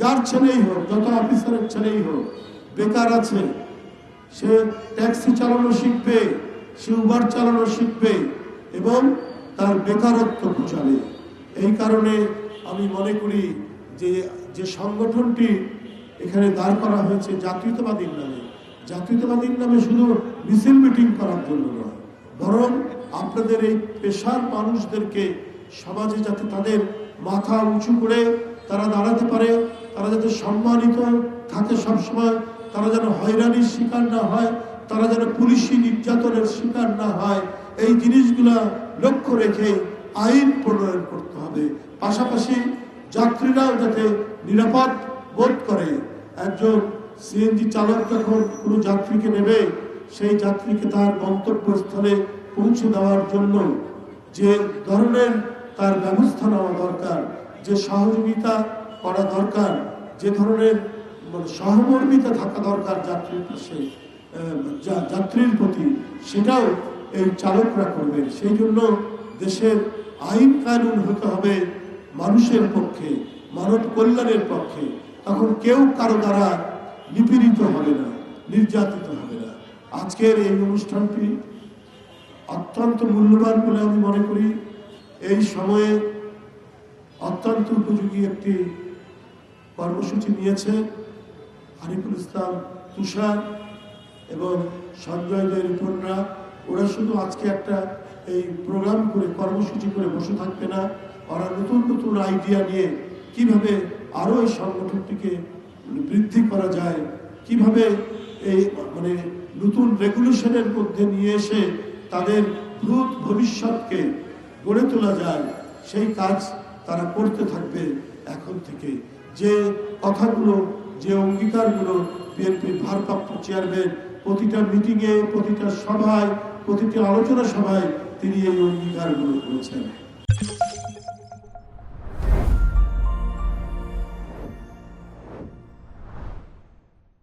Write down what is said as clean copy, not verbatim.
যার ছেলেই হোক, যত অফিসারের ছেলেই হোক, বেকার আছে, সে ট্যাক্সি চালানো শিখবে, সে উবার চালানো শিখবে এবং তার বেকারত্ব ঘুচাবে। এই কারণে আমি মনে করি যে যে সংগঠনটি এখানে দাঁড় করা হয়েছে জাতীয়তাবাদীর নামে, জাতীয়তাবাদীর নামে শুধু মিছিল মিটিং করার জন্য নয়, বরং আপনাদের এই পেশার মানুষদেরকে সমাজে যাতে তাদের মাথা উঁচু করে তারা দাঁড়াতে পারে, তারা যাতে সম্মানিত থাকে সবসময়, তারা যেন হয়রানির শিকার না হয়, তারা যেন পুলিশি নির্যাতনের শিকার না হয়, এই জিনিসগুলা লক্ষ্য রেখে আইন প্রণয়ন করতে হবে। পাশাপাশি যাত্রীরাও যাতে নিরাপদ বোধ করে। একজন সিএনজি চালক যখন কোনো যাত্রীকে নেবে, সেই যাত্রীকে তার গন্তব্যস্থলে পৌঁছে দেওয়ার জন্য যে ধরনের তার ব্যবস্থা নেওয়া দরকার, যে সহযোগিতা করা দরকার, যে ধরনের সহমর্মিতা থাকা দরকার যাত্রীর পাশে, যাত্রীর প্রতি, সেটাও এই চালকরা করবেন। সেই জন্য দেশের আইন কানুন হতে হবে মানুষের পক্ষে, মানব কল্যাণের পক্ষে। তখন কেউ কারো দ্বারা নিপীড়িত হবে না, নির্যাতিত হবে না। আজকের এই অনুষ্ঠানটি অত্যন্ত মূল্যবান বলে আমি মনে করি। এই সময়ে অত্যন্ত উপযোগী একটি কর্মসূচি নিয়েছে আরিফুল ইসলাম তুষার এবং সঞ্জয় দে রিপনরা। ওরা শুধু আজকে একটা এই প্রোগ্রাম করে কর্মসূচি করে বসে থাকবে না, ওরা নতুন নতুন আইডিয়া নিয়ে কিভাবে আরও এই সংগঠনটিকে বৃদ্ধি করা যায়, কিভাবে এই নতুন রেগুলেশনের মধ্যে নিয়ে এসে তাদের দ্রুত ভবিষ্যৎকে গড়ে তোলা যায়, সেই কাজ তারা করতে থাকবে এখন থেকে। যে কথাগুলো, যে অঙ্গীকারগুলো বিএনপির ভারপ্রাপ্ত চেয়ারম্যান প্রতিটা মিটিংয়ে, প্রতিটা সভায়, প্রতিটি আলোচনা সভায় তিনি এই অঙ্গীকারগুলো করেছেন।